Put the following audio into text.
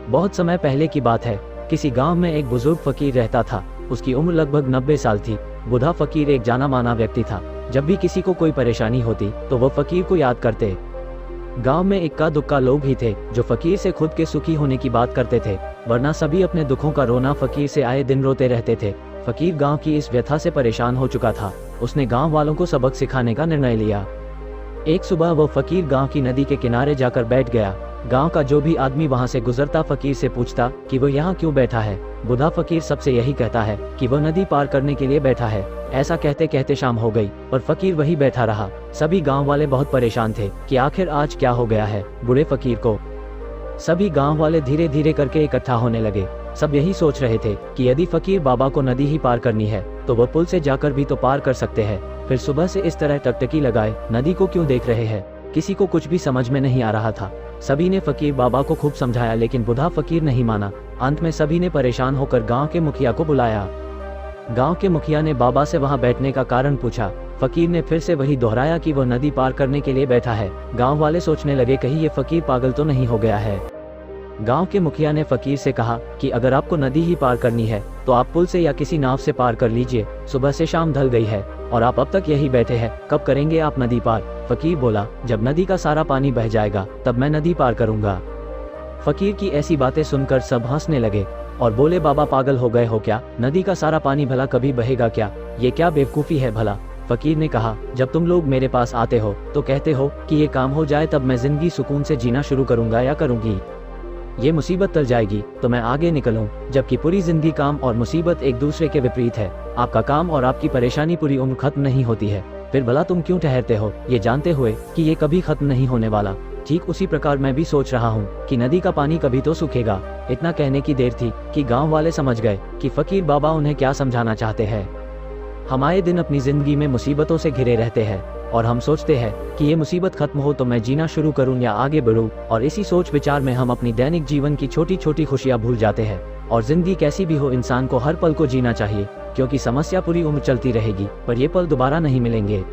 बहुत समय पहले की बात है। किसी गांव में एक बुजुर्ग फकीर रहता था। उसकी उम्र लगभग 90 साल थी। बूढ़ा फकीर एक जाना माना व्यक्ति था। जब भी किसी को कोई परेशानी होती तो वह फकीर को याद करते। गांव में इक्का दुक्का लोग ही थे जो फकीर से खुद के सुखी होने की बात करते थे, वरना सभी अपने दुखों का रोना फकीर से आए दिन रोते रहते थे। फकीर गांव की इस व्यथा से परेशान हो चुका था। उसने गांव वालों को सबक सिखाने का निर्णय लिया। एक सुबह वह फकीर गांव की नदी के किनारे जाकर बैठ गया। गांव का जो भी आदमी वहां से गुजरता फकीर से पूछता कि वो यहाँ क्यों बैठा है। बूढ़ा फकीर सबसे यही कहता है कि वह नदी पार करने के लिए बैठा है। ऐसा कहते कहते शाम हो गई और फकीर वही बैठा रहा। सभी गांव वाले बहुत परेशान थे कि आखिर आज क्या हो गया है बूढ़े फकीर को। सभी गांव वाले धीरे धीरे करके इकट्ठा होने लगे। सब यही सोच रहे थे कि यदि फकीर बाबा को नदी ही पार करनी है तो वह पुल से जाकर भी तो पार कर सकते हैं। फिर सुबह से इस तरह टकटकी लगाए नदी को क्यों देख रहे हैं। किसी को कुछ भी समझ में नहीं आ रहा था। सभी ने फकीर बाबा को खूब समझाया लेकिन बूढ़ा फकीर नहीं माना। अंत में सभी ने परेशान होकर गांव के मुखिया को बुलाया। गांव के मुखिया ने बाबा से वहां बैठने का कारण पूछा। फकीर ने फिर से वही दोहराया कि वह नदी पार करने के लिए बैठा है। गांव वाले सोचने लगे कहीं ये फकीर पागल तो नहीं हो गया है। गांव के मुखिया ने फकीर से कहा कि अगर आपको नदी ही पार करनी है तो आप पुल से या किसी नाव से पार कर लीजिए। सुबह से शाम ढल गई है और आप अब तक यही बैठे हैं, कब करेंगे आप नदी पार। फकीर बोला, जब नदी का सारा पानी बह जाएगा तब मैं नदी पार करूंगा। फकीर की ऐसी बातें सुनकर सब हंसने लगे और बोले, बाबा पागल हो गए हो क्या, नदी का सारा पानी भला कभी बहेगा क्या, ये क्या बेवकूफ़ी है भला। फकीर ने कहा, जब तुम लोग मेरे पास आते हो तो कहते हो कि ये काम हो जाए तब मैं जिंदगी सुकून से जीना शुरू करूंगा या करूंगी। ये मुसीबत टल जाएगी तो मैं आगे निकलूं, जबकि पूरी जिंदगी काम और मुसीबत एक दूसरे के विपरीत है। आपका काम और आपकी परेशानी पूरी उम्र खत्म नहीं होती है, फिर भला तुम क्यों ठहरते हो, ये जानते हुए कि ये कभी खत्म नहीं होने वाला। ठीक उसी प्रकार मैं भी सोच रहा हूँ कि नदी का पानी कभी तो सूखेगा। इतना कहने की देर थी कि गांव वाले समझ गए कि फकीर बाबा उन्हें क्या समझाना चाहते हैं। हम आए दिन अपनी जिंदगी में मुसीबतों से घिरे रहते हैं और हम सोचते हैं कि ये मुसीबत खत्म हो तो मैं जीना शुरू करूं या आगे बढ़ूं, और इसी सोच विचार में हम अपनी दैनिक जीवन की छोटी छोटी खुशियां भूल जाते हैं। और जिंदगी कैसी भी हो, इंसान को हर पल को जीना चाहिए, क्योंकि समस्या पूरी उम्र चलती रहेगी पर ये पल दोबारा नहीं मिलेंगे।